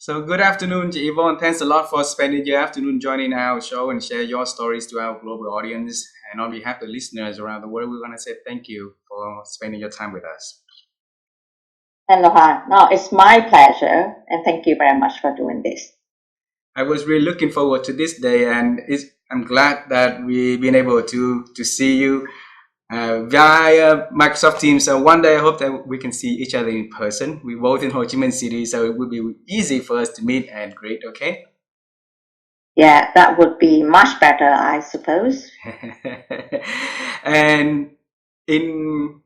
So good afternoon, Yvonne. Thanks a lot for spending your afternoon joining our show and share your stories to our global audience. And on behalf of the listeners around the world, we want to say thank you for spending your time with us. Aloha. No, it's my pleasure, and thank you very much for doing this. I was really looking forward to this day, and I'm glad that we've been able to see you via Microsoft Teams. So one day I hope that we can see each other in person. We both in Ho Chi Minh City, so it would be easy for us to meet and greet. Okay. Yeah, that would be much better, I suppose. And in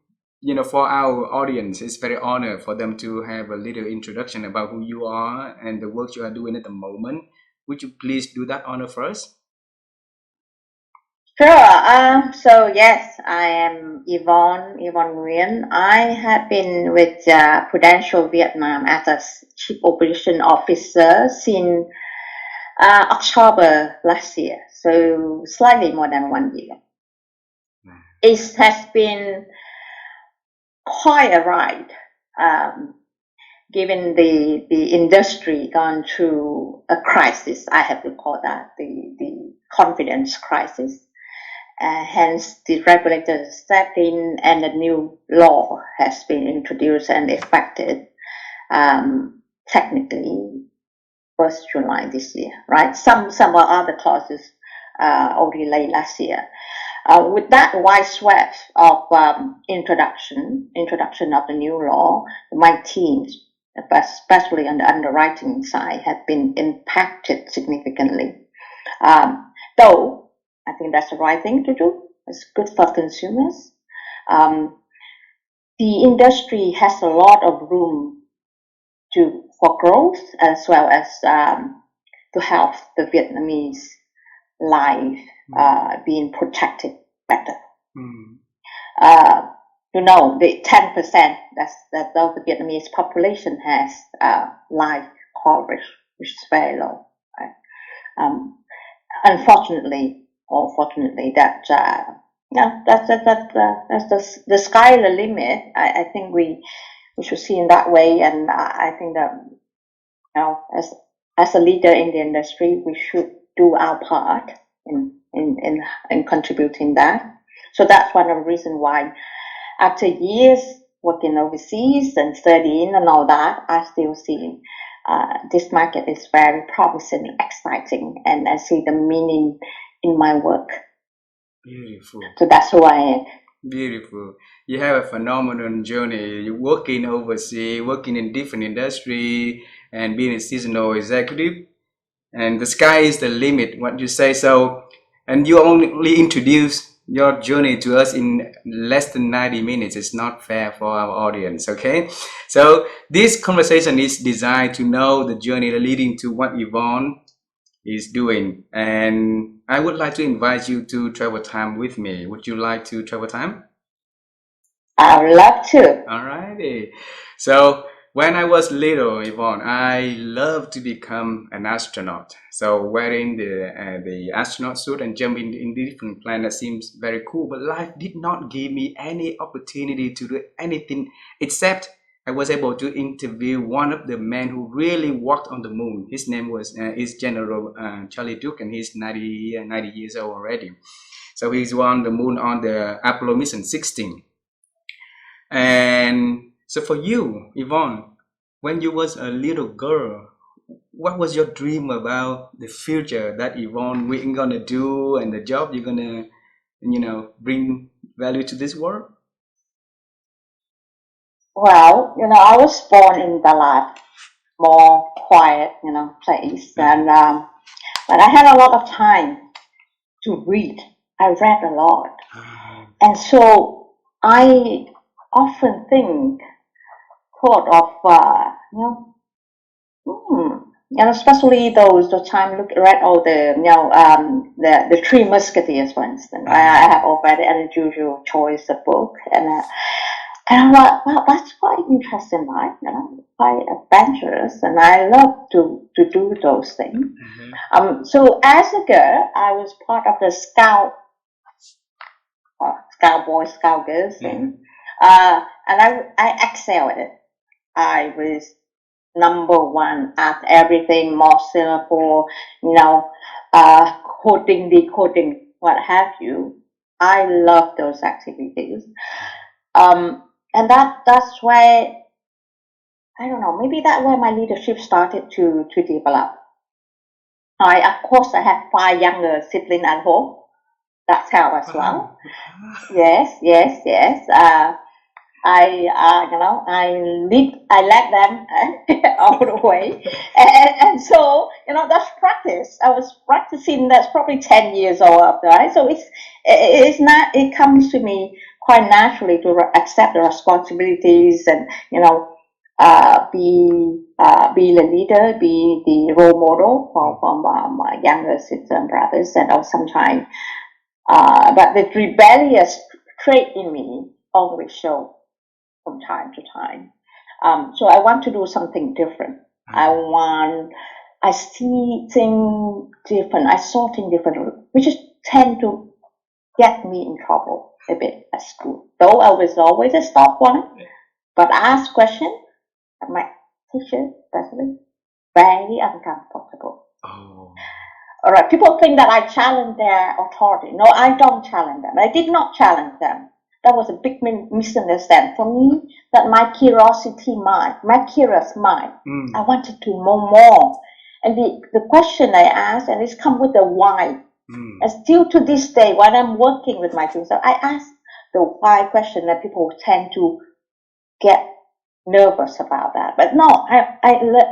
for our audience, it's very honor for them to have a little introduction about who you are and the work you are doing at the moment. Would you please do that honor first? Sure. So yes, I am Yvonne Nguyen. I have been with Prudential Vietnam as a Chief Operation Officer since October last year, so slightly more than 1 year. It has been quite a ride. Given the industry gone through a crisis, I have to call that the confidence crisis. Hence, the regulators stepped in, and a new law has been introduced and effected. Technically, 1st July this year, right? Some other clauses already late last year. With that wide swath of introduction of the new law, my teams, especially on the underwriting side, have been impacted significantly. Though I think that's the right thing to do. It's good for consumers. The industry has a lot of room for growth, as well as to help the Vietnamese life being protected better. The 10% that the Vietnamese population has life coverage, which is very low. Right? Unfortunately, or fortunately, that's the sky the limit. I think we should see in that way, and I think that as a leader in the industry, we should do our part in contributing that. So that's one of the reasons why, after years working overseas and studying and all that, I still see this market is very promising and exciting, and I see the meaning in my work. Beautiful. So that's who I am. Beautiful. You have a phenomenal journey. You're working overseas, working in different industry, and being a seasonal executive. And the sky is the limit, what you say. So, and you only introduce your journey to us in less than 90 minutes. It's not fair for our audience, okay? So this conversation is designed to know the journey leading to what Yvonne is doing. And I would like to invite you to travel time with me. Would you like to travel time? I would love to. Alrighty. So when I was little, Yvonne, I loved to become an astronaut. So wearing the astronaut suit and jumping in different planets seems very cool. But life did not give me any opportunity to do anything except I was able to interview one of the men who really walked on the moon. His name is General Charlie Duke, and he's 90 years old already. So he's on the moon on the Apollo mission 16. And so for you, Yvonne, when you was a little girl, what was your dream about the future that Yvonne we're gonna do and the job you're gonna, bring value to this world? Well, I was born in Dalat, more quiet, place, and but I had a lot of time to read. I read a lot, and so I often thought of especially the time read all the Three Musketeers, for instance. I have already an unusual choice of book, and I'm like, wow, that's quite interesting, right? Quite adventurous, and I love to do those things. So as a girl, I was part of the Scout Boys, Scout Girls thing, and I excel at it. I was number one at everything, more Singapore, coding, decoding, what have you. I love those activities. And that's where, I don't know, maybe that's where my leadership started to develop. Of course, I have 5 younger siblings at home. That's how as well. Yes. I let them all the way, and so that's practice. I was practicing. That's probably 10 years old, right? So it's not. It comes to me quite naturally to accept the responsibilities and be the leader, be the role model for my younger sisters and brothers, and sometimes. But the rebellious trait in me always show from time to time. So I want to do something different. I see things different. I saw things different, which is tend to get me in trouble a bit at school. Though I was always a top one, but ask questions, my teacher, especially, very uncomfortable. Oh. All right. People think that I challenge their authority. No, I don't challenge them. I did not challenge them. That was a big misunderstanding for me. That my curiosity mind, my curious mind, I wanted to know more. And the question I asked, and it's come with the why. And still to this day, when I'm working with my students, I ask the why question that people tend to get nervous about that. But no, I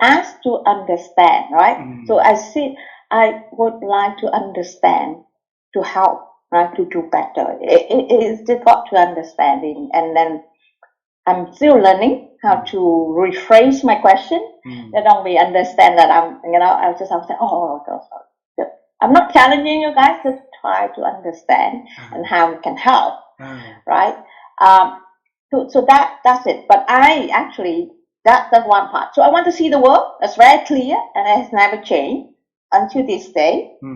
ask to understand, right? So I would like to understand, to help, right, to do better. It is difficult to understand, and then I'm still learning how to rephrase my question. That only understand that I just have to say, I'm not challenging you guys, just try to understand and how we can help, right? So that's it. But I actually, that's one part. So I want to see the world. That's very clear, and it has never changed until this day. I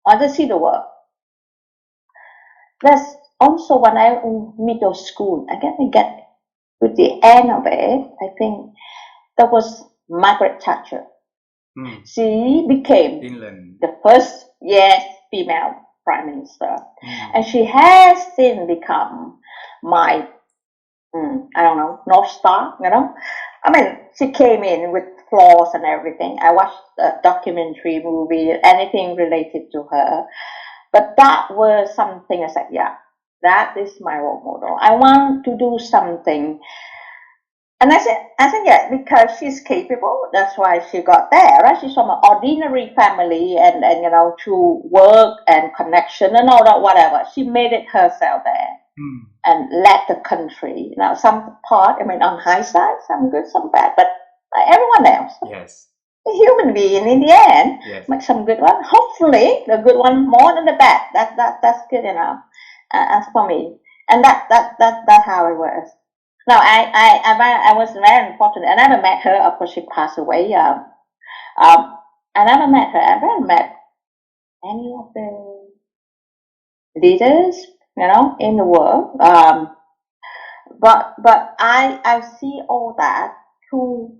want to see the world. That's also when I was in middle school. I get with the end of it. I think that was Margaret Thatcher. She became England. the first female prime minister, and she has since become my North Star. I mean, she came in with flaws and everything. I watched a documentary movie, anything related to her. But that was something I said, that is my role model. I want to do something. And I said, because she's capable, that's why she got there, right? She's from an ordinary family and through work and connection and all that, whatever. She made it herself there. And led the country. Now, some part, on hindsight, some good, some bad, but like everyone else. Yes. A human being in the end, make some good one. Hopefully, the good one more than the bad. That's good enough. As for me, and that's how it was. Now, I was very important. I never met her. Of course, she passed away. I never met her. I never met any of the leaders, in the world. But I see all that through.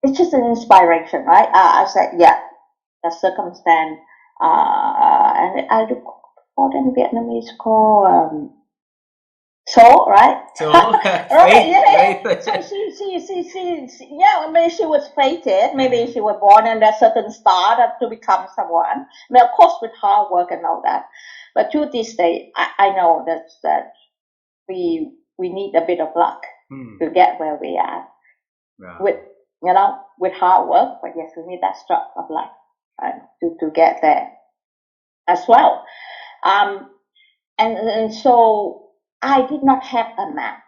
It's just an inspiration, right? I said, the circumstance, and I look for in Vietnamese called so, right? So, right. So she, maybe she was fated. Maybe she was born in that certain star to become someone. I mean, of course, with hard work and all that. But to this day, I know that we need a bit of luck to get where we are. With hard work. But yes, we need that stroke of luck, right, to get there as well. And so I did not have a map.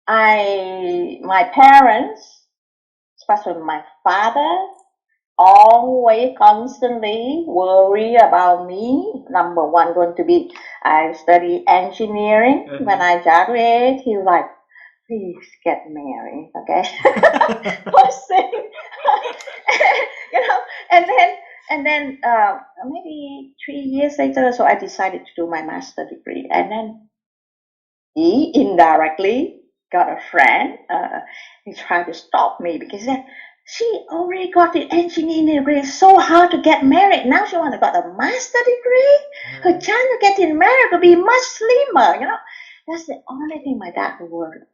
My parents, especially my father, always constantly worry about me. Number one, going to be, I study engineering. When I graduate, he's like, please get married, okay? First thing, and then maybe 3 years later, so I decided to do my master's degree, and then he indirectly got a friend. He tried to stop me because he said, she already got the engineering degree. It's so hard to get married. Now she want to got a master degree. Her chance of getting married will be much slimmer. That's the only thing my dad worried.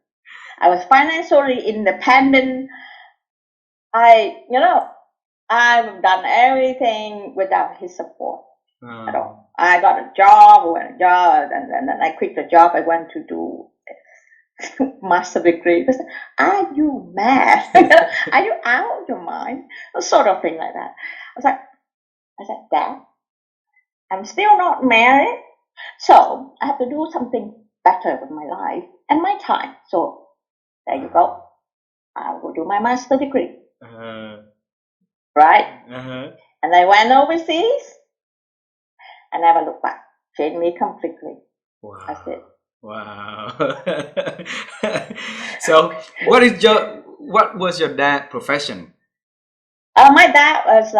I was financially independent. I've done everything without his support at all. I got a job, and then I quit the job. I went to do master degree. Are you mad? Are you out of your mind? A sort of thing like that. I said, Dad, I'm still not married, so I have to do something better with my life and my time. So there you go. I will do my master degree. Right? And I went overseas. I never looked back. Changed me completely. Wow. That's it. Wow. So what was your dad's profession? My dad was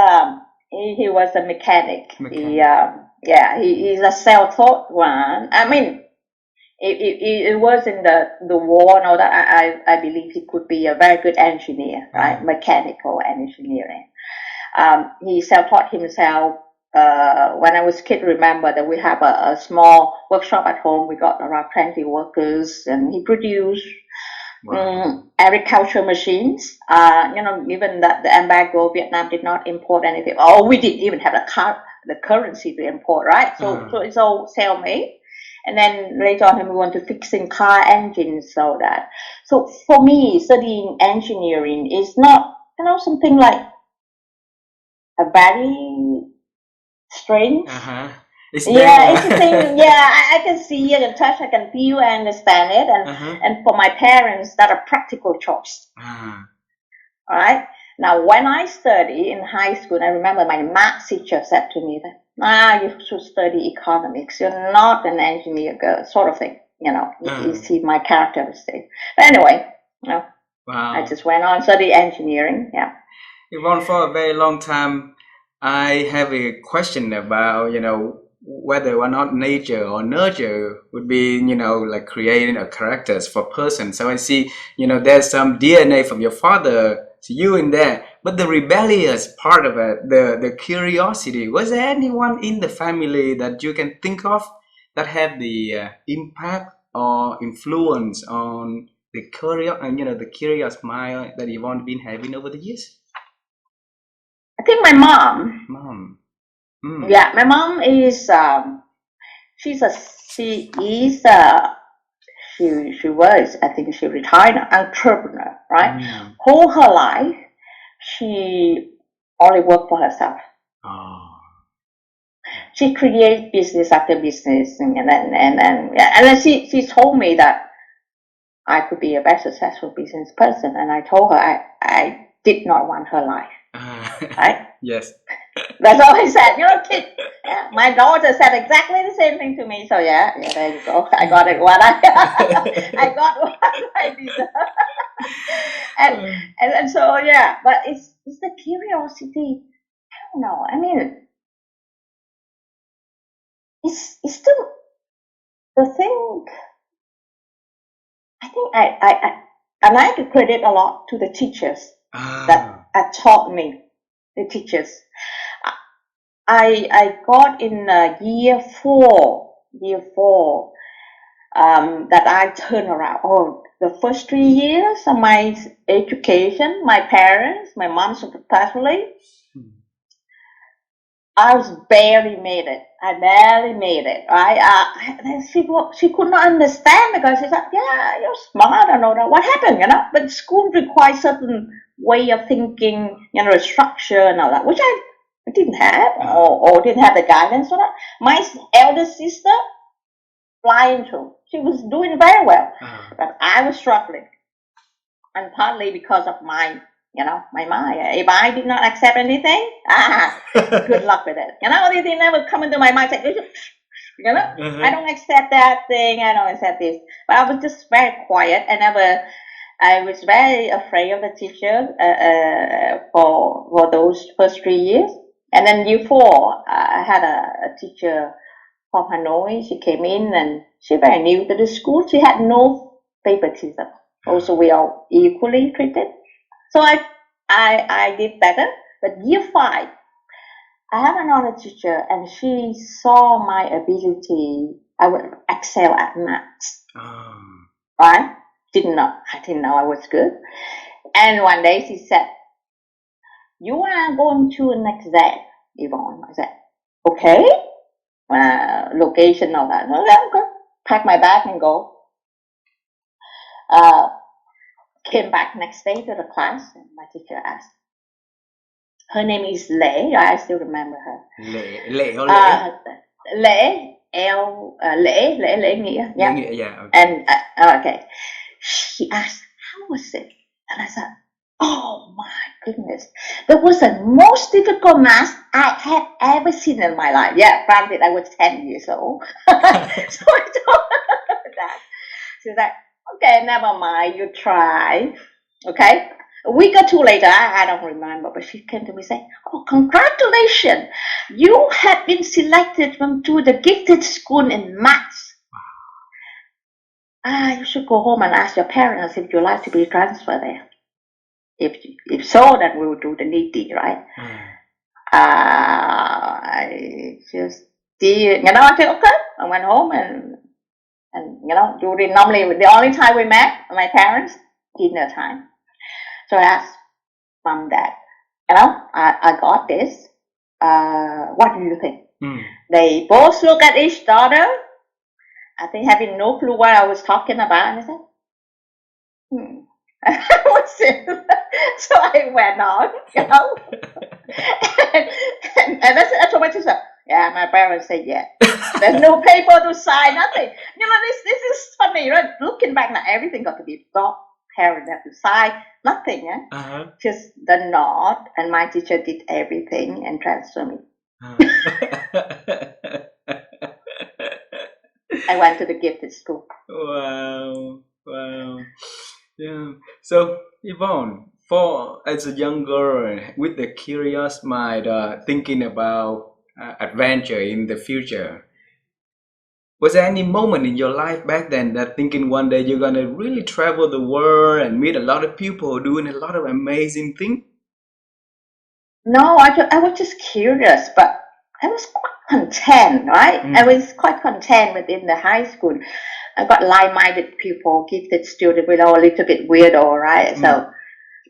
he was a mechanic. He's a self-taught one. I mean, it was in the war and all that. I believe he could be a very good engineer, right? Mechanical engineering. He self-taught himself. When I was a kid, remember that we have a small workshop at home. We got around 20 workers, and he produced agriculture machines. Even that the embargo, Vietnam did not import anything. Oh, we didn't even have the currency to import, right? So it's all self-made. And then later on, we went to fixing car engines, so that. So for me, studying engineering is not, something like a very strange. It's a thing. Yeah, I can see, I can touch, I can feel, I understand it. And for my parents, that's a practical choice. All right. Now, when I study in high school, I remember my math teacher said to me that, you should study economics. You're not an engineer girl, sort of thing. You see my characteristic. But anyway, I just went on study engineering. Yeah. Yvonne, for a very long time, I have a question about, whether or not nature or nurture would be, like creating a characters for person. So I see, there's some DNA from your father to you in there, but the rebellious part of it, the curiosity, was there anyone in the family that you can think of that had the impact or influence on the curious mind that Yvonne been having over the years? I think my mom. Yeah, my mom is she was, I think she retired entrepreneur, right? Whole her life she only worked for herself. She created business after business, and then she told me that I could be a very successful business person, and I told her I did not want her life. Right? Yes. That's all I said. Kid. Yeah, my daughter said exactly the same thing to me. So yeah, there you go. I got it. I got what I deserve. and so yeah, but it's the curiosity. I don't know. I mean, it's still the thing. I think I like to credit a lot to the teachers that taught me. The teachers. I got in year four that I turned around. Oh, the first 3 years of my education, my parents, my mom successfully, I was barely made it. I barely made it, right? She could not understand because she said, yeah, you're smart and all that. What happened, But school requires certain way of thinking, structure and all that, which I didn't have or didn't have the guidance for that. My elder sister, flying through. She was doing very well, but I was struggling. And partly because of my mind. If I did not accept anything, good luck with it. These things never come into my mind. I don't accept that thing. I don't accept this. But I was just very quiet. I was very afraid of the teacher for those first 3 years. And then year four, I had a teacher from Hanoi. She came in and she very new to the school. She had no favoritism. Also, we are equally treated. So I did better. But year 5, I have another teacher, and she saw my ability. I would excel at maths. Right? I didn't know I was good. And one day she said, "You are going to next exam, Yvonne." I said, "Okay." Location, all that. Okay. Pack my bag and go. Came back next day to the class, and my teacher asked. Her name is Lễ. I still remember her. Lễ or Lễ? Lễ, Lễ Nghĩa. Yeah. Nghĩa, yeah. Okay. And okay, she asked, "How was it?" And I said, "Oh my goodness, that was the most difficult math I had ever seen in my life." Yeah, granted, I was 10 years old. So I told her that. She's like, "Okay, never mind, you try." Okay. A week or two later, I don't remember, but she came to me saying, "Oh, congratulations! You have been selected to the gifted school in maths. You should go home and ask your parents if you'd like to be transferred there. If so, then we will do the needy, right?" I just did, I said, okay. I went home and normally the only time we met, my parents, dinner time. So I asked Mom, Dad, I got this. What do you think? They both look at each other, I think having no clue what I was talking about, and I said, What's it? So I went on, and I told my sister, yeah, my parents said yeah. There's no paper to sign, nothing. This is funny, right? Looking back now, everything got to be thought. Parents have to sign, nothing, just the nod, and my teacher did everything and transferred me. I went to the gifted school. Wow. Yeah. So Yvonne, as a young girl with a curious mind, thinking about adventure in the future, was there any moment in your life back then that thinking one day you're gonna really travel the world and meet a lot of people doing a lot of amazing things? No, I was just curious, but I was quite content, right? I was quite content within the high school. I got like-minded people, gifted students, a little bit weirdo, right? So,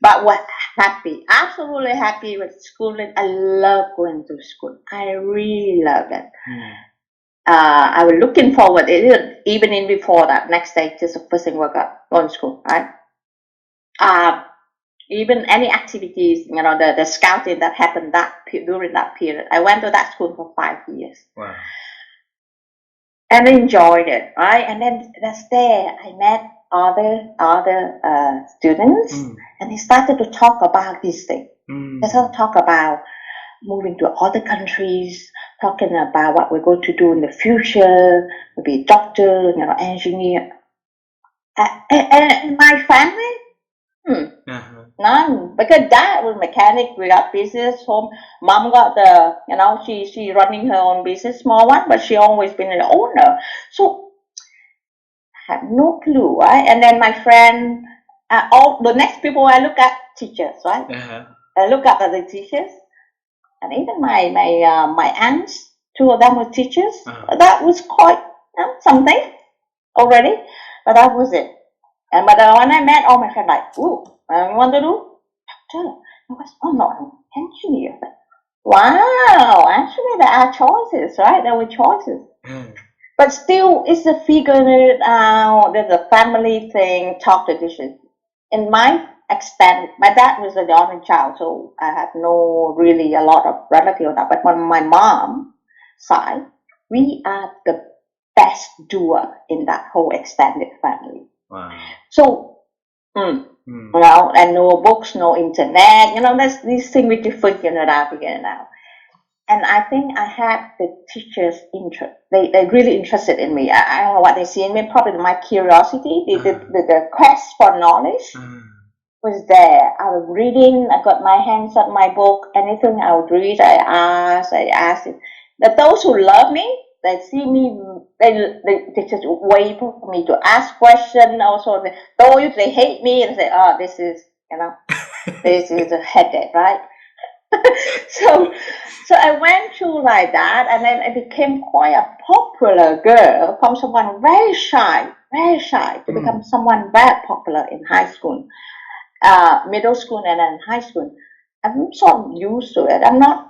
but was happy, absolutely happy with schooling. I love going to school. I really love it. I was looking forward, even in before that, next day, just the first thing I got, going to school, right? Even any activities, the scouting that happened during that period. I went to that school for 5 years. Wow. And I enjoyed it, right? And then that's there I met other students, and they started to talk about this thing. They started to talk about moving to other countries, talking about what we're going to do in the future, maybe doctor, engineer. And my family, none, because dad was mechanic, we got business home. Mom got she running her own business, small one, but she always been an owner. So I had no clue, right? And then my friend, all the next people I look at, teachers, right? I look at the teachers, and even my aunts, 2 of them were teachers. That was quite something already, but that was it. And but when I met all my friends, like, ooh, you want to do? Doctor. I was, no, I'm an engineer. Wow, actually there are choices, right? There were choices. But still, it's a figuring it out, there's a family thing, talk tradition. In my extent, my dad was the only child, so I had no really a lot of relatives on that. But on my mom's side, we are the best doer in that whole extended family. Wow. So, and no books, no internet, that's these things we just figuring it out. And I think I had the teachers' interest. They really interested in me. I don't know what they see in me, probably my curiosity, the quest for knowledge was there. I was reading, I got my hands on my book, anything I would read, I asked it. But those who love me, they see me, they just wait for me to ask questions. Also, though if they hate me and say, "Oh, this is this is a headache," right? so so I went through like that, and then I became quite a popular girl from someone very shy to become someone very popular in high school, middle school, and then high school. I'm sort of used to it. I'm not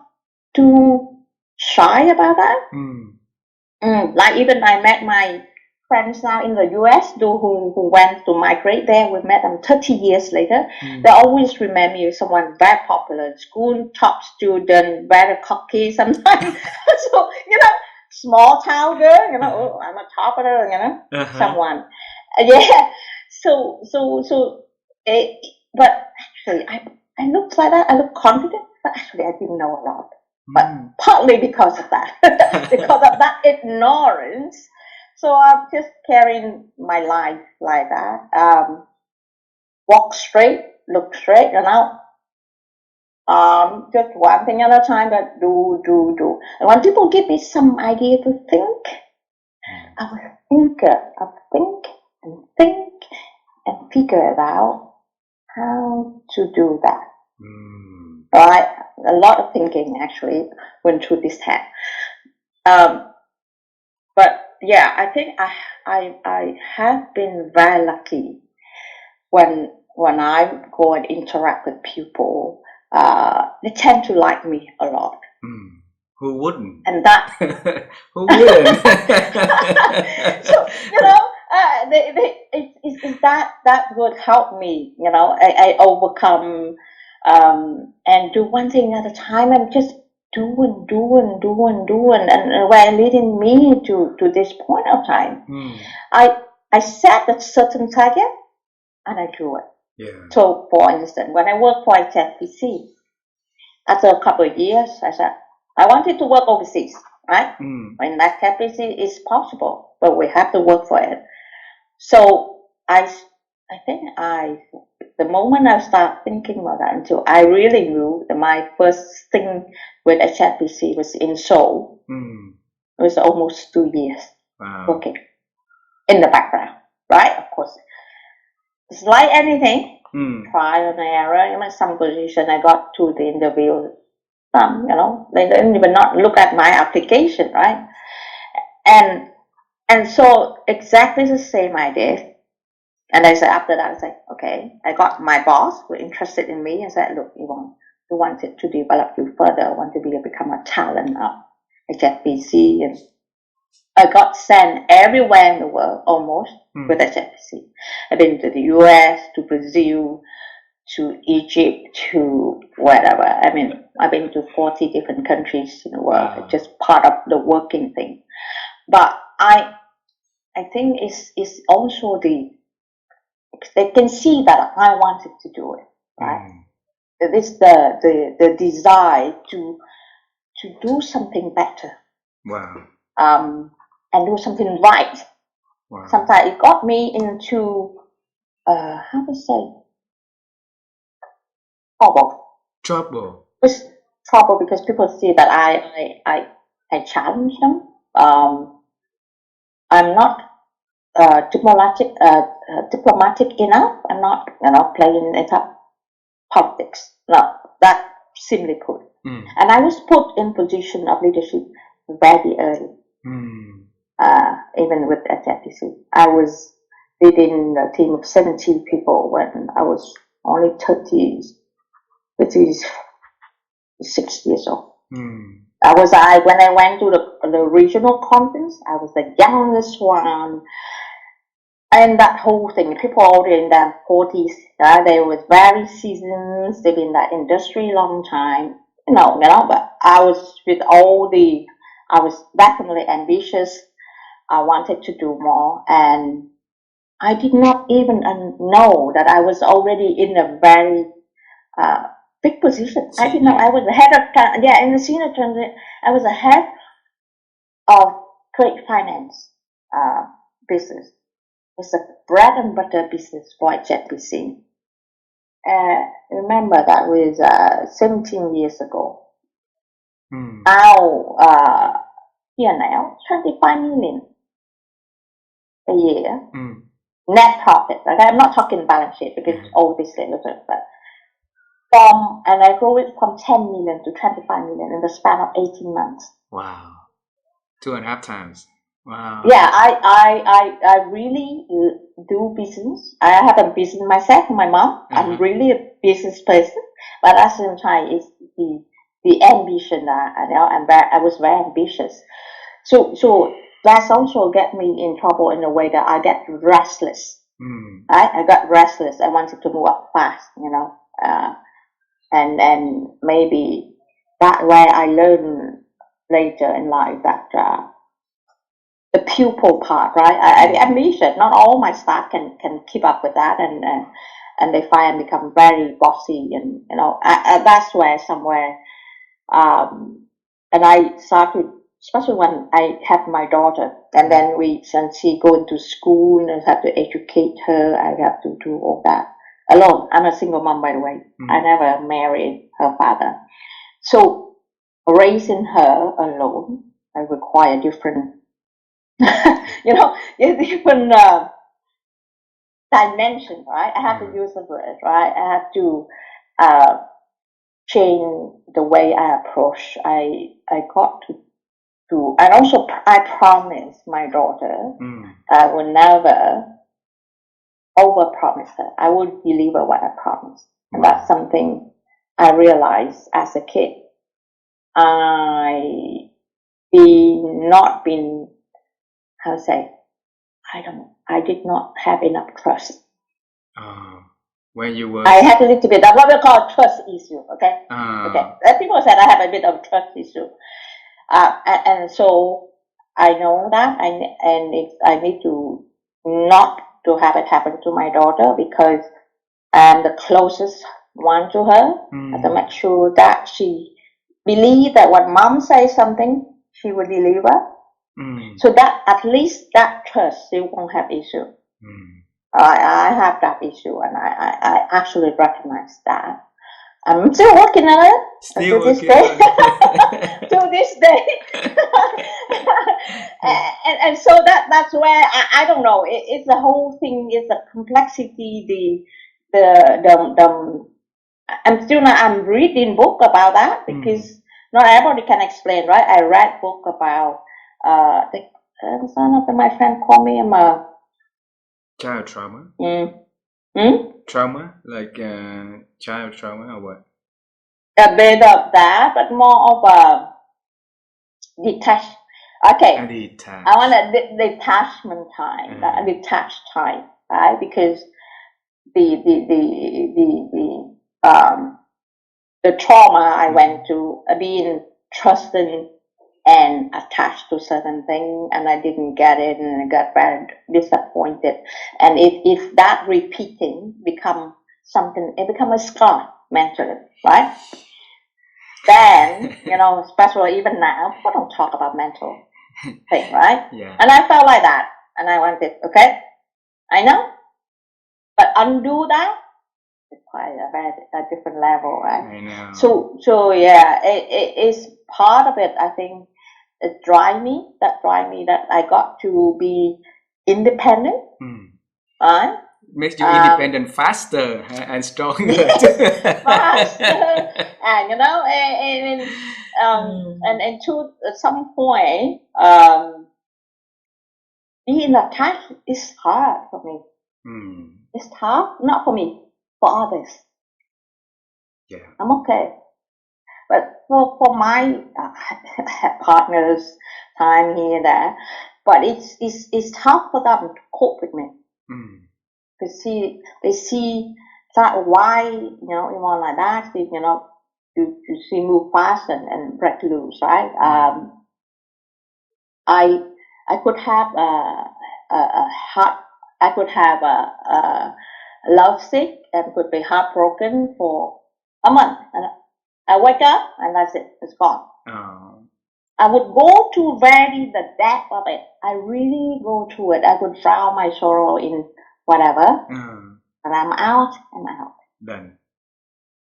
too shy about that. Like even I met my friends now in the US who went to migrate there. We met them 30 years later. They always remember me as someone very popular in school, top student, very cocky sometimes. So, small town girl, oh, I'm a topper, someone. Yeah. But actually, I look like that. I look confident, but actually I didn't know a lot. But partly because of that, because of that ignorance. So I'm just carrying my life like that. Walk straight, look straight, just one thing at a time, but do. And when people give me some idea to think, I'm a thinker. I think and figure it out how to do that. Right? A lot of thinking actually went through this head. But yeah, I think I have been very lucky when I go and interact with people. They tend to like me a lot. Who wouldn't? And that who wouldn't? So that would help me. I overcome and do one thing at a time and just do and where leading me to this point of time. I set a certain target and I do it. Yeah. So for instance, when I worked for HSBC, after a couple of years, I said I wanted to work overseas, right? In that HSBC it's possible, but we have to work for it. So I think the moment I start thinking about that until I really knew that my first thing with HSBC was in Seoul. It was almost 2 years working in the background, right? Of course, it's like anything. Trial and error. Some position I got to the interview. Some, they didn't even not look at my application, right? And so exactly the same I did. And I said, after that, I said, okay, I got my boss who interested in me and said, look, Yvonne, we wanted to develop you further. I want to become a talent of HSBC. And I got sent everywhere in the world, almost, with HSBC. I've been to the US, to Brazil, to Egypt, to wherever. I mean, I've been to 40 different countries in the world. It's just part of the working thing. But I think it's also they can see that I wanted to do it, right? It's the desire to do something better. Wow. And do something right. Wow. Sometimes it got me into how to say trouble. It's trouble because people see that I challenge them. I'm not diplomatic enough. I'm not playing it up politics. No, that simply put. And I was put in position of leadership very early. Even with HSBC, I was leading a team of 70 people when I was only 36 years old. When I went to the regional conference, I was the youngest one. And that whole thing, people already in their 40s, they were very seasoned, they've been in that industry a long time, but I was I was definitely ambitious. I wanted to do more, and I did not even know that I was already in a very big position. I didn't know I was the head of, in the senior transit, I was the head of trade finance business. It's a bread and butter business for HSBC. Remember that was 17 years ago. Now, here now, 25 million a year. Mm. Net profit. Okay, I'm not talking balance sheet because obviously, but and I grew it from 10 million to 25 million in the span of 18 months. Wow. 2.5 times. Wow. Yeah, I really do business. I have a business myself, my mom. I'm really a business person, but at the same time, it's the ambition that I was very ambitious. So that's also get me in trouble in a way that I get restless. Right? I got restless. I wanted to move up fast, and maybe that way I learned later in life that the pupil part, right? I ambition. Not all my staff can keep up with that, and they find and become very bossy, and that's where somewhere, and I started, especially when I had my daughter, and then she go into school and I have to educate her. I have to do all that alone. I'm a single mom, by the way. I never married her father, so raising her alone, I require different. Different dimension, right? I have to use the word, right? I have to change the way I approach. I got to, and also I promised my daughter I will never over-promise her. I will deliver what I promised, and that's something I realized as a kid. Not been, how to say, I did not have enough trust. When you were, I had a little bit of what we call trust issue. Okay. People said I have a bit of trust issue, and so I know that, I need to not to have it happen to my daughter, because I'm the closest one to her. I have to make sure that she believes that when mom says something, she will deliver. So that at least that trust still won't have issue. I have that issue, and I actually recognize that. I'm still working on it to this day. To this day. and so that's where I don't know. It's the whole thing. It's the complexity. I'm reading book about that, because not everybody can explain, right? I read book about some of my friends call me a child trauma. Trauma, like child trauma, or what? A bit of that, but more of a detached. Okay, I want a detachment time, a detached time, right? Because the trauma I went to, being trusted and attached to certain things, and I didn't get it, and I got very disappointed. And if that repeating become something, it become a scar mentally, right? Then, especially even now, people don't talk about mental thing, right? Yeah. And I felt like that, and I wanted, okay, I know, but undo that is quite a different level, right? I know. So yeah, it is part of it. I think it drive me that I got to be independent, right? Makes you independent faster and stronger. Faster, and and to some point, being attached is hard for me. It's hard, not for me, for others. Yeah, I'm okay, but for my partners, time here and there, but it's hard for them to cope with me. They see that why Yvonne like that. You see move fast and break loose, right? I could have a heart. I could have a love sick and could be heartbroken for a month, and I wake up and that's it. It's gone. I would go to very the depth of it. I really go to it. I could drown my sorrow in whatever, and I'm out and out. Done.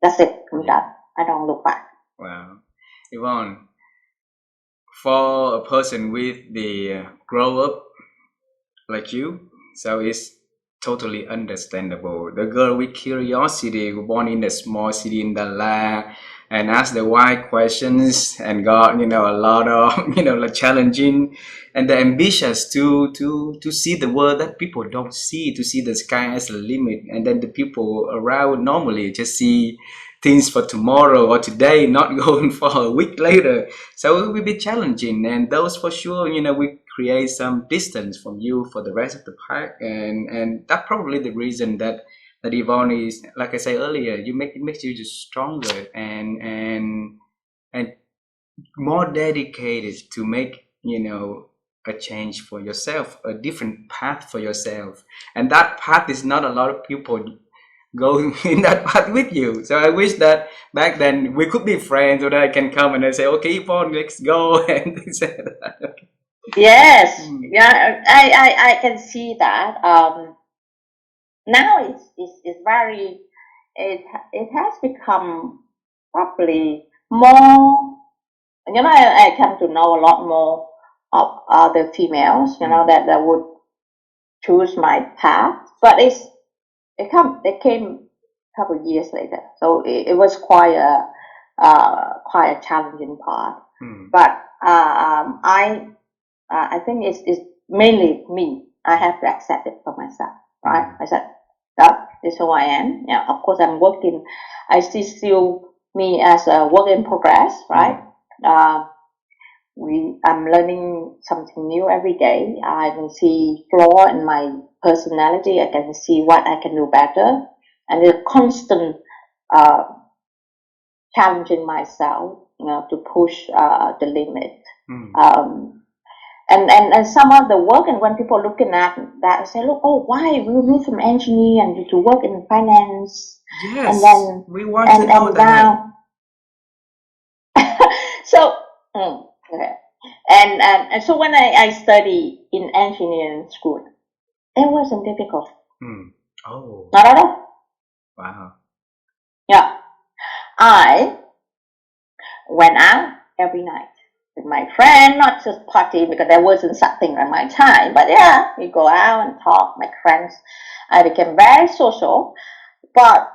That's it. I'm done. I don't look back. Wow, Yvonne. for a person with the grow up like you, so it's totally understandable. The girl with curiosity, born in a small city in Dalat, and asked the why questions and got a lot of like challenging, and the ambitious to see the world that people don't see, to see the sky as a limit, and then the people around normally just see things for tomorrow or today, not going for a week later. So it will be challenging, and those for sure, we create some distance from you for the rest of the pack, and that's probably the reason that Yvonne is, like I said earlier, it makes you just stronger and more dedicated to make a change for yourself, a different path for yourself, and that path is not a lot of people go in that path with you. So I wish that back then we could be friends, so that I can come and I say, okay, Yvonne, let's go, and things like that. Yes, yeah, I can see that. Now it's very, it has become probably more, I come to know a lot more of other females, that would choose my path, but it came a couple of years later, so it was quite a challenging part. But I think it's mainly me. I have to accept it for myself, right? I said, that is who I am. Yeah, of course, I'm working. I still me as a work in progress, right? I'm learning something new every day. I can see flaw in my personality. I can see what I can do better, and it's constant challenging myself, to push the limit. And some of the work, and when people looking at that, I say, look, why we move from engineer and to work in finance? Yes, and then we want to know and that. now, so okay. And so when I study in engineering school, it wasn't difficult. Oh, Not at all. wow. Yeah, I went out every night with my friend, not just party because there wasn't something at my time, but yeah, we go out and talk, my friends. I became very social, but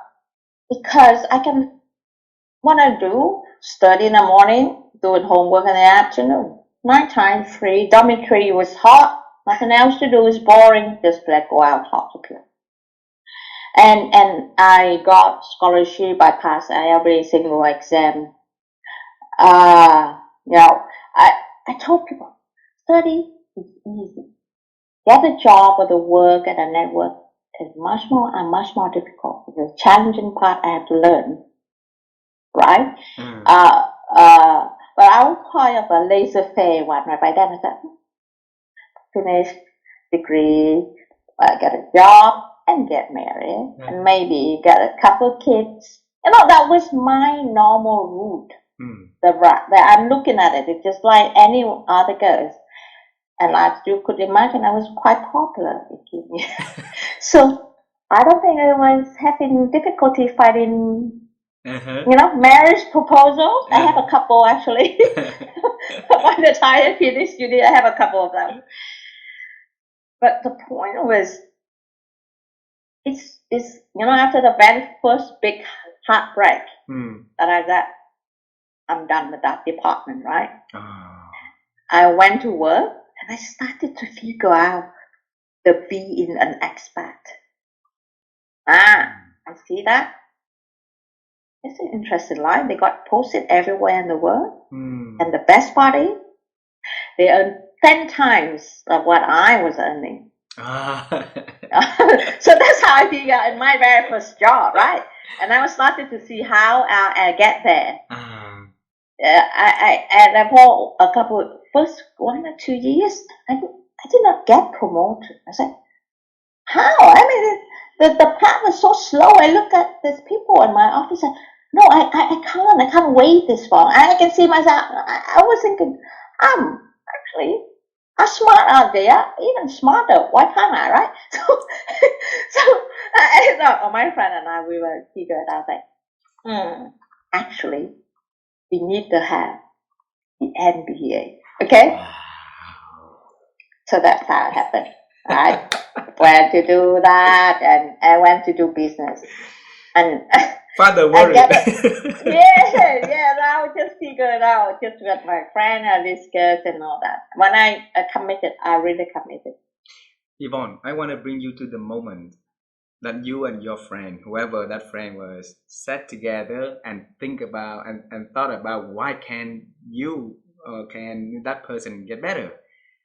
because I can want to do study in the morning, doing homework in the afternoon. Nighttime free, dormitory was hot, nothing else to do, is boring, just go out, talk to people. And I got scholarship, I passed every single exam. I told people, study is easy. Get a job or the work at a network is much more difficult. The challenging part I have to learn, right? But I was kind of a laissez-faire one, right? By then I said, finish degree, get a job, and get married, and maybe get a couple of kids. That was my normal route. That I'm looking at it. It's just like any other girls. And as you could imagine, I was quite popular. So I don't think I was having difficulty finding, marriage proposals. I have a couple actually. By the time I finished uni, I have a couple of them. But the point was, it's after the very first big heartbreak that I got, I'm done with that department, right? I went to work and I started to figure out the being an expat. I see that. It's an interesting life. They got posted everywhere in the world. And the best part is, they earn 10 times of what I was earning. So that's how I figured out in my very first job, right? And I was starting to see how I get there. I for a couple, first 1 or 2 years, I did not get promoted. I said, how? I mean, the path was so slow. I look at these people in my office and, no, I can't wait this long. I can see myself. I was thinking, I'm smart out there, even smarter. Why can't I, right? So my friend and I, we were figuring out that, actually, we need to have the MBA. Okay? So that's how it happened. I went to do that, and I went to do business. And Father I worried. get it. Yeah, I just figured it out just with my friend and discuss and all that. When I committed, I really committed. Yvonne, I want to bring you to the moment that you and your friend, whoever that friend was, sat together and think about and thought about why can you or can that person get better,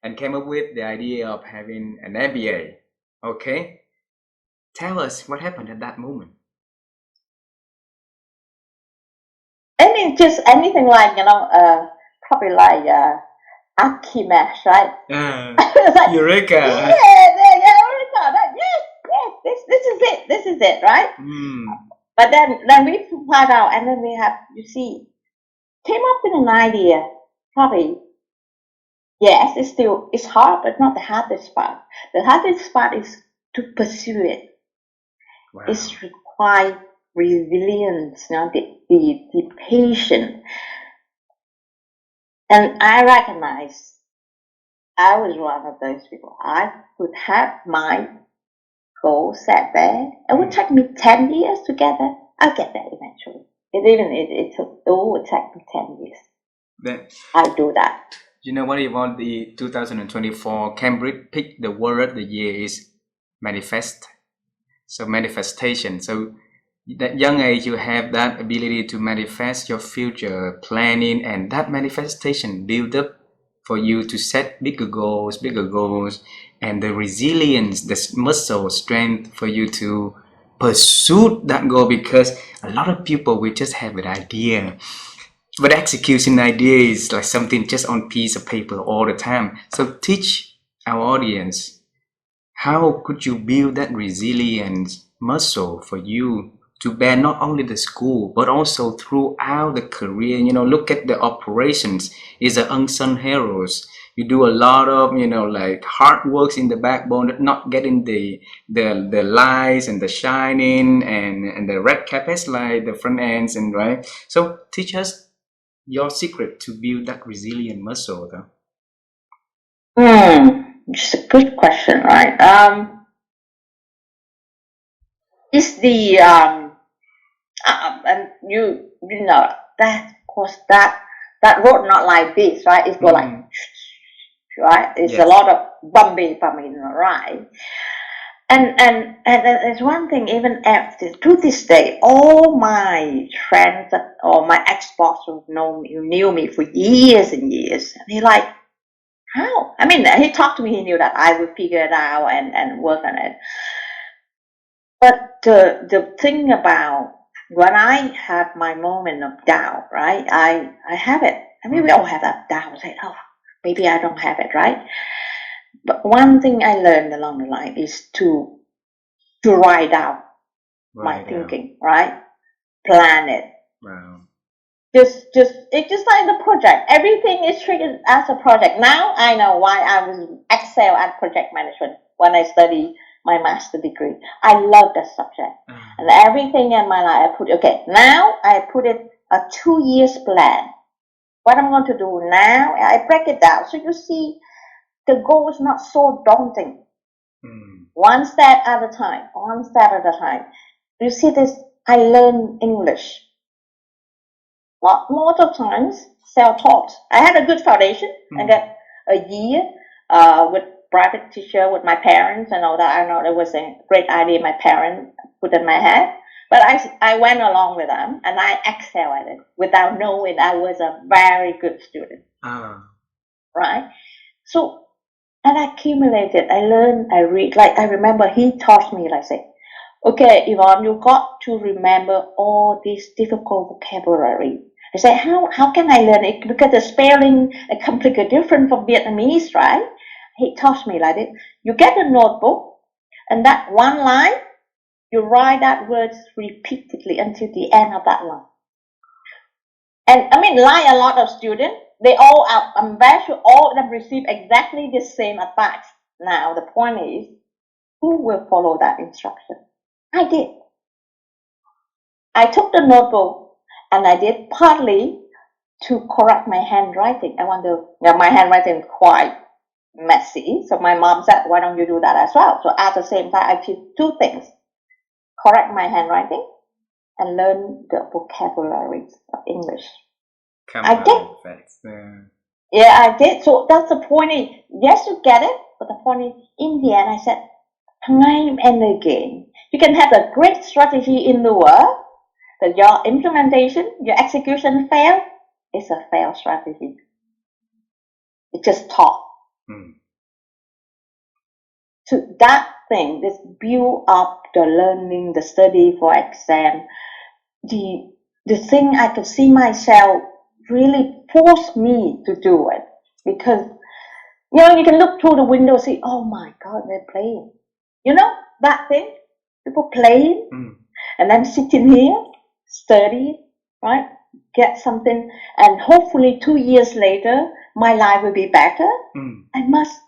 and came up with the idea of having an MBA. Okay, tell us what happened at that moment. Just anything like, probably like Archimedes, right? Like, Eureka! yeah, Eureka! This is it, right? But then we find out, and then we have, you see, came up with an idea. Probably, yes, it's hard, but not the hardest part. The hardest part is to pursue it. Wow. It's required resilience, the patience. And I recognize I was one of those people. I could have my goal set there. It would take me 10 years to get there. I'll get there eventually. It would take me 10 years. Then I'll do that. you know what, Yvonne? The 2024 Cambridge picked the word of the year is manifest. So manifestation. So that young age, you have that ability to manifest your future planning, and that manifestation build up for you to set bigger goals, and the resilience, the muscle strength for you to pursue that goal. Because a lot of people will just have an idea, but executing idea is like something just on piece of paper all the time. So teach our audience, how could you build that resilience muscle for you to bear not only the school but also throughout the career? Look at the operations. It's an unsung heroes. You do a lot of like hard works in the backbone, not getting the lights and the shining and the red carpets like the front ends, and right. So teach us your secret to build that resilient muscle, though. It's a good question, right? Is the and you know that, of course, that road not like this, right? It's go like, right? It's Yes. a lot of bumpy, right? And there's one thing, even after to this day, all my friends or my ex-boss who knew me for years and years, and he like, how? I mean, he talked to me, he knew that I would figure it out and work on it. But the thing about when I have my moment of doubt, right? I have it. I mean, we all have that doubt. Say, oh, maybe I don't have it, right? But one thing I learned along the line is to write down my thinking, right? Plan it. Wow. It's just like the project. Everything is treated as a project. Now I know why I was excel at project management when I study my master degree. I love that subject. And everything in my life now I put it a 2 years plan. What I'm going to do now, I break it down. So you see, the goal is not so daunting. One step at a time, You see this, I learn English. Most of times, self-taught. I had a good foundation. I got a year with private teacher with my parents and all that. I know it was a great idea my parents put in my head. But I went along with them and I excel at it without knowing I was a very good student. Right? So, and I accumulated. I learned, I read. Like, I remember he taught me, like, say, okay, Yvonne, you got to remember all this difficult vocabulary. I said, how can I learn it? Because the spelling is completely different from Vietnamese, right? He taught me like this. You get a notebook, and that one line, you write that words repeatedly until the end of that line. And I mean, like a lot of students, they all are, I'm very sure all of them receive exactly the same advice. Now, the point is, who will follow that instruction? I did. I took the notebook and I did partly to correct my handwriting. My handwriting is quite messy. So my mom said, why don't you do that as well? So at the same time, I did two things: correct my handwriting and learn the vocabularies of English. I did. Yeah, I did. So that's the point. Yes, you get it. But the point is, in the end, I said, time and again, you can have a great strategy in the world, but your implementation, your execution fail, it's a failed strategy. It's just talk. So that thing, this build up the learning, the study for exam, the thing I could see myself really forced me to do it, because you can look through the window and see, oh my God, they're playing. That thing, people playing, and then sitting here, study, right? Get something, and hopefully 2 years later, my life will be better. I must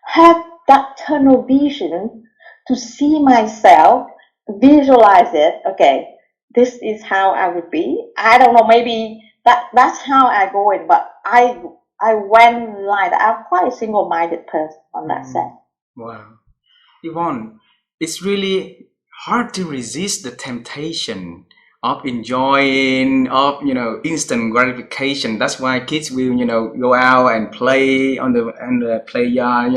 have that tunnel vision to see myself, visualize it. Okay, this is how I would be. I don't know, maybe that's how I go in, but I went like that. I'm quite a single-minded person on that sense. Wow. Yvonne, it's really hard to resist the temptation of enjoying, of instant gratification. That's why kids will go out and play on the play yard,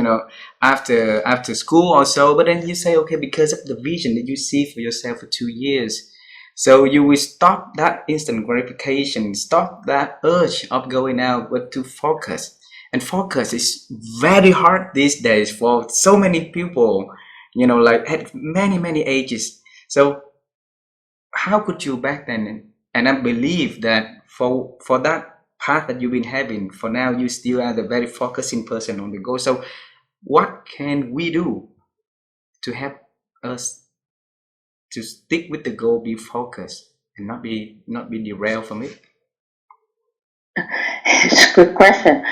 after school or so. But then you say, okay, because of the vision that you see for yourself for 2 years, so you will stop that instant gratification, stop that urge of going out, but to focus. And focus is very hard these days for so many people, like at many ages. So how could you back then? And I believe that for that path that you've been having, for now you still are the very focusing person on the goal. So what can we do to help us to stick with the goal, be focused, and not be derailed from it? It's a good question.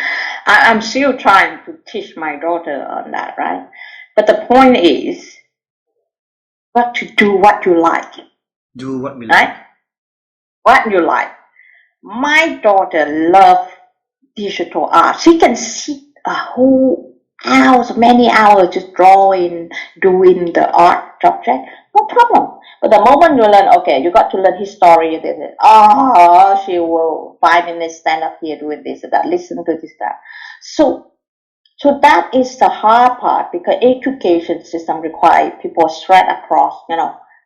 I'm still trying to teach my daughter on that, right? But the point is, to do what you like. Do what we like. Right? What you like. My daughter loves digital art. She can sit a whole hours, many hours just drawing, doing the art subject. No problem. But the moment you learn, okay, you got to learn history, she will 5 minutes stand up here doing this, that, listen to this, that. So that is the hard part, because education system requires people spread across,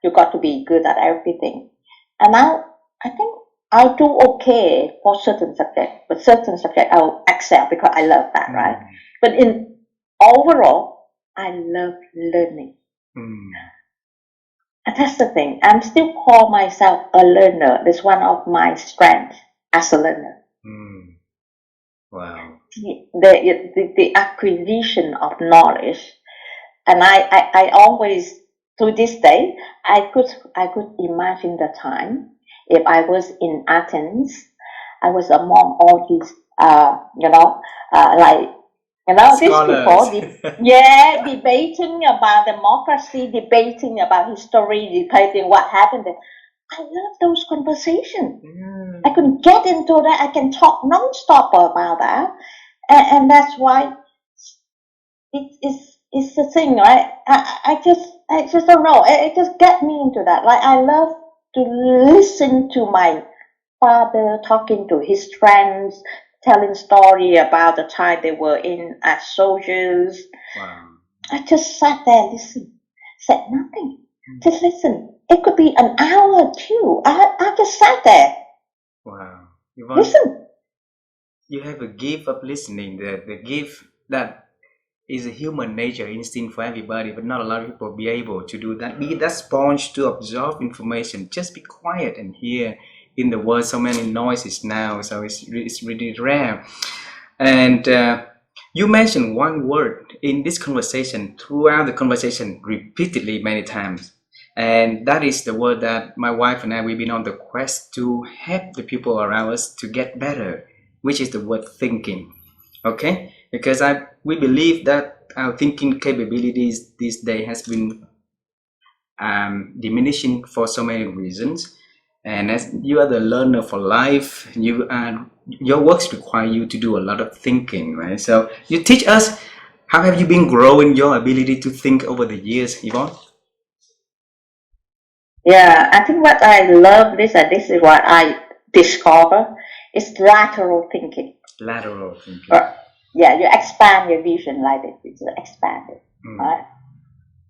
you got to be good at everything. And now I think I'll do okay for certain subjects, but certain subjects I'll excel because I love that, right? But in overall, I love learning. And that's the thing. I'm still call myself a learner. That's one of my strengths as a learner. Wow. The acquisition of knowledge, and I always, to this day, I could imagine the time if I was in Athens, I was among all these scholars. These people, debating about democracy, debating about history, debating what happened. I love those conversations. I can get into that. I can talk non-stop about that, and that's why it's the thing, right? I just don't know. It just get me into that. Like, I love to listen to my father talking to his friends, telling story about the time they were in as soldiers. Wow. I just sat there, listen, said nothing, just listen. It could be an hour or two. I just sat there. Wow. Listen. You have a gift of listening. The gift that is a human nature instinct for everybody, but not a lot of people be able to do that. Be that sponge to absorb information. Just be quiet and hear. In the world, so many noises now, so it's really rare. And you mentioned one word in this conversation, throughout the conversation, repeatedly many times, and that is the word that my wife and I, we've been on the quest to help the people around us to get better, which is the word thinking. Okay, because we believe that our thinking capabilities this day has been diminishing for so many reasons. And as you are the learner for life, your works require you to do a lot of thinking, right? So you teach us, how have you been growing your ability to think over the years, Yvonne? Yeah, I think what I love this, and this is what I discover, is lateral thinking. Lateral thinking. Yeah, you expand your vision like this. It's expanded, right?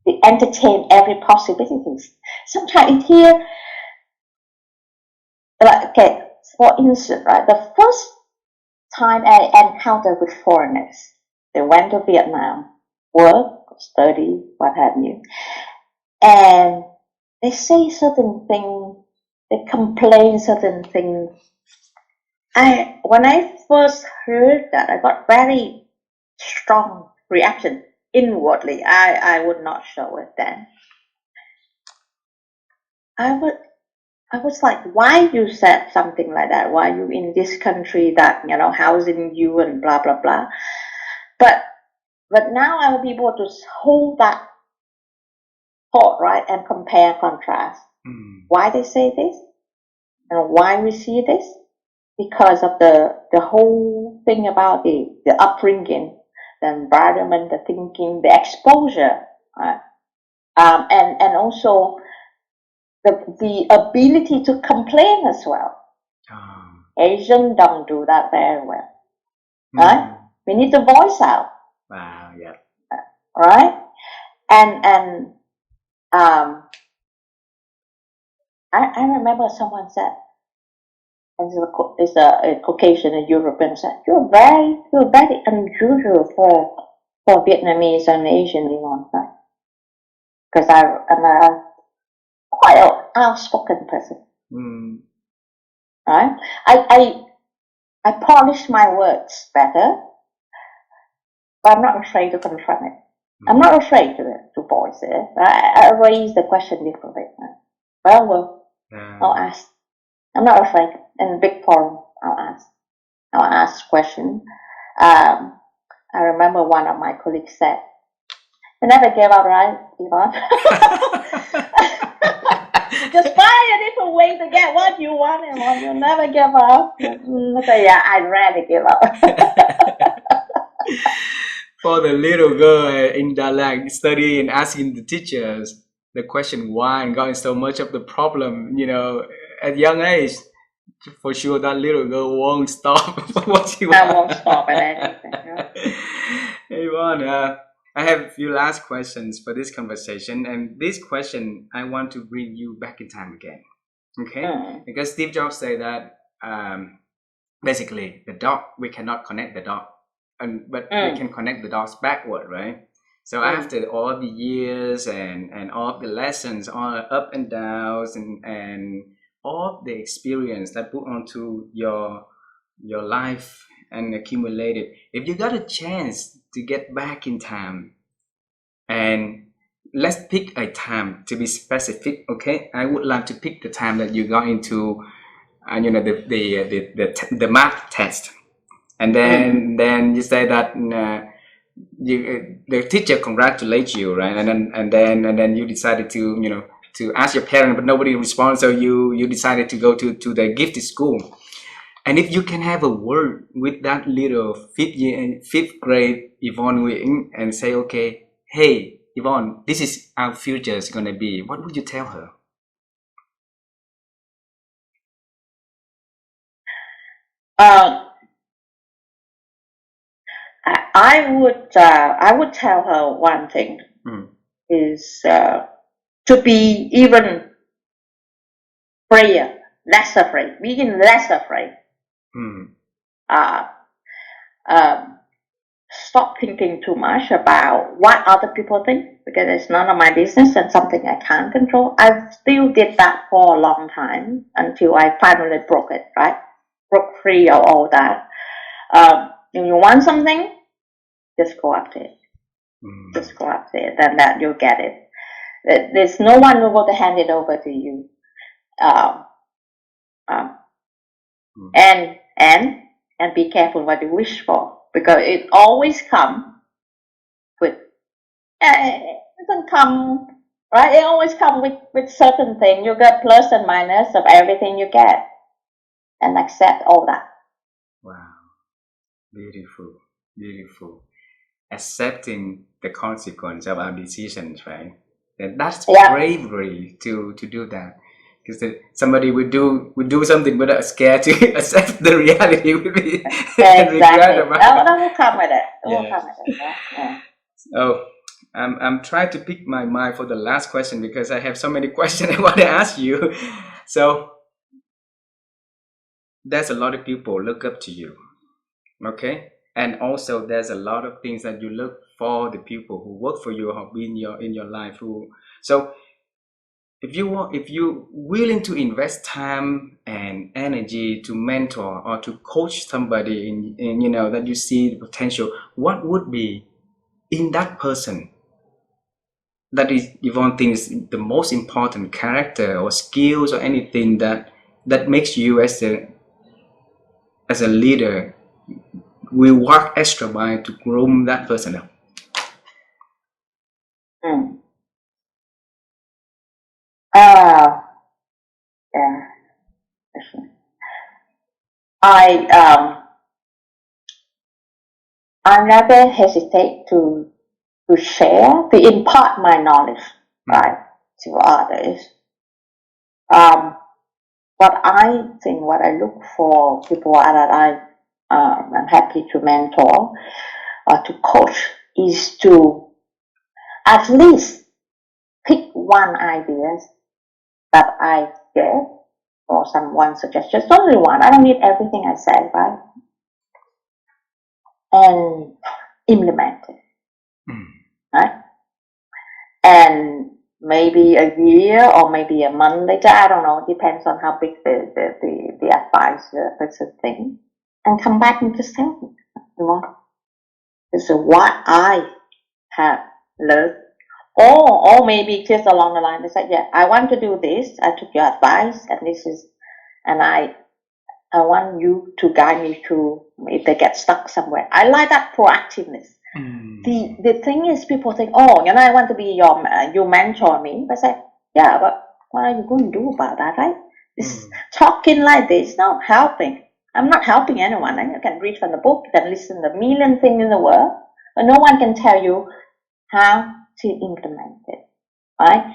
You entertain every possibilities. Sometimes here, like, okay, for instance, right, the first time I encountered with foreigners, they went to Vietnam, work, study, what have you, and they say certain things, they complain certain things. When I first heard that, I got very strong reaction inwardly. I would not show it then. I was like, why you said something like that? Why you in this country that, housing you and blah, blah, blah. But now I will be able to hold that thought, right, and compare, contrast. Why they say this and why we see this? Because of the whole thing about the upbringing, the environment, the thinking, the exposure, right? And also the ability to complain as well. Asian don't do that very well, right? We need to voice out. Wow, yeah. Right? And I remember someone said, and it's a Caucasian, a European said, you're very unusual for Vietnamese and Asian, right? Because I'm a quite an outspoken person. Right? I polish my words better, but I'm not afraid to confront it. I'm not afraid to voice it. I raise the question differently. Well, I'll ask. I'm not afraid. In a big forum, I'll ask question. I remember one of my colleagues said, "You never gave up, right, Yvonne?" Just find a different way to get what you want, Yvonne. You never give up. So yeah, I'd rather give up. For the little girl in Dalag studying and asking the teachers the question why and got so much of the problem, at young age, for sure that little girl won't stop what she wants. I won't stop at anything. Hey, Yvonne, I have a few last questions for this conversation, and this question I want to bring you back in time again, okay? Because Steve Jobs said that basically the dot, we cannot connect the dot, but we can connect the dots backward, right? So after all the years and all the lessons, all the up and downs and all the experience that put onto your life and accumulated, if you got a chance to get back in time, and let's pick a time to be specific, okay? I would like to pick the time that you got into the math test, and then you say that the teacher congratulates you, right? And then you decided to ask your parent, but nobody responds, so you decided to go to the gifted school. And if you can have a word with that little fifth grade Yvonne Nguyen and say, okay, hey Yvonne, this is our future is gonna be, what would you tell her? I would tell her one thing is to be even freer, less afraid, being less afraid. Stop thinking too much about what other people think, because it's none of my business and something I can't control. I still did that for a long time until I finally broke it, right? Broke free of all that. If you want something, just go up to it. Just go up to it, and that you'll get it. There's no one who will hand it over to you. And be careful what you wish for, because it always comes with. It doesn't come right? It always comes with certain things. You get plus and minus of everything you get, and accept all that. Wow, beautiful, beautiful. Accepting the consequence of our decisions, right? And that's bravery to do that. Because somebody would do something without scared to accept the reality would be and regret about it. That will come with it. It will Yeah. come with it. Yeah. So I'm trying to pick my mind for the last question because I have so many questions I want to ask you. So there's a lot of people look up to you, okay? And also there's a lot of things that you look for the people who work for you or be in your life who. So if you willing to invest time and energy to mentor or to coach somebody in that you see the potential, what would be in that person that is Yvonne thinks is the most important character or skills or anything that makes you as a leader will work extra mile to groom that person up? Yeah. I never hesitate to share, to impart my knowledge, right, to others. What I look for people that I'm happy to mentor or to coach is to at least pick one idea that I get or someone suggests, just only one. I don't need everything I say, right? And implement it, right? And maybe a year or maybe a month later, I don't know, it depends on how big the advice the person thinks, and come back and just tell me, this is what I have learned. Or maybe just along the line, they say, yeah, I want to do this, I took your advice, and I want you to guide me through if they get stuck somewhere. I like that proactiveness. The thing is, people think, I want to be your mentor me. But I say, yeah, but what are you going to do about that, right? It's talking like this, not helping. I'm not helping anyone. You can read from the book, you can listen to a million things in the world, but no one can tell you how to implement it, right?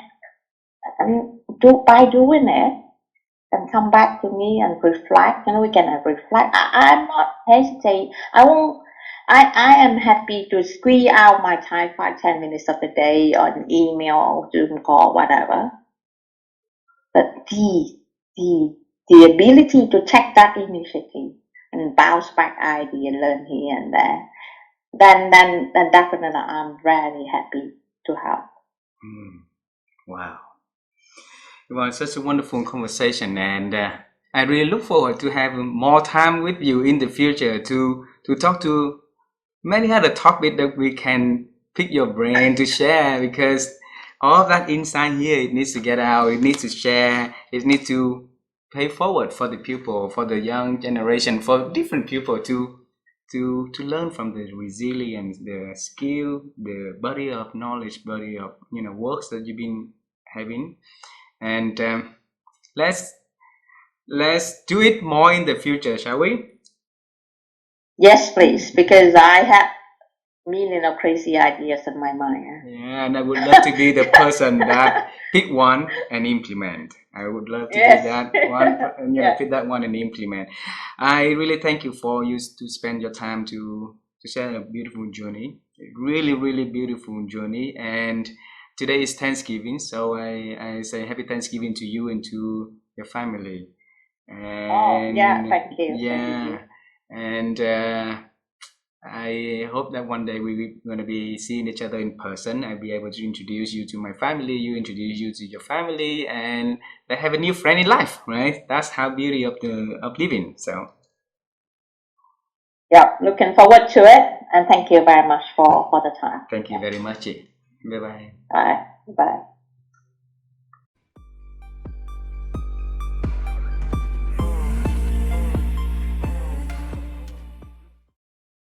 And by doing it, and come back to me and reflect, we can reflect. I'm not hesitate. I am happy to squeeze out my time, 5-10 minutes of the day on email or Zoom call, whatever. But the ability to take that initiative and bounce back idea, learn here and there, then definitely I'm very happy to help. Wow. It was such a wonderful conversation, and I really look forward to having more time with you in the future to talk to many other topics that we can pick your brain to share, because all that insight here, it needs to get out, it needs to share, it needs to pay forward for the people, for the young generation, for different people to learn from the resilience, the skill, the body of knowledge, body of works that you've been having. And let's do it more in the future, shall we? Yes, please, because I have million of crazy ideas in my mind. Yeah, and I would love to be the person that pick one and implement. I would love to be that one, pick that one and implement. I really thank you for you to spend your time to share a beautiful journey, really, really beautiful journey. And today is Thanksgiving, so I say happy Thanksgiving to you and to your family. And thank you. Yeah, and I hope that one day we're going to be seeing each other in person. I'll be able to introduce you to my family, you introduce you to your family, and they have a new friend in life, right? That's how beauty of living. So yeah, looking forward to it, and thank you very much for the time. Thank you very much. Bye-bye. Bye.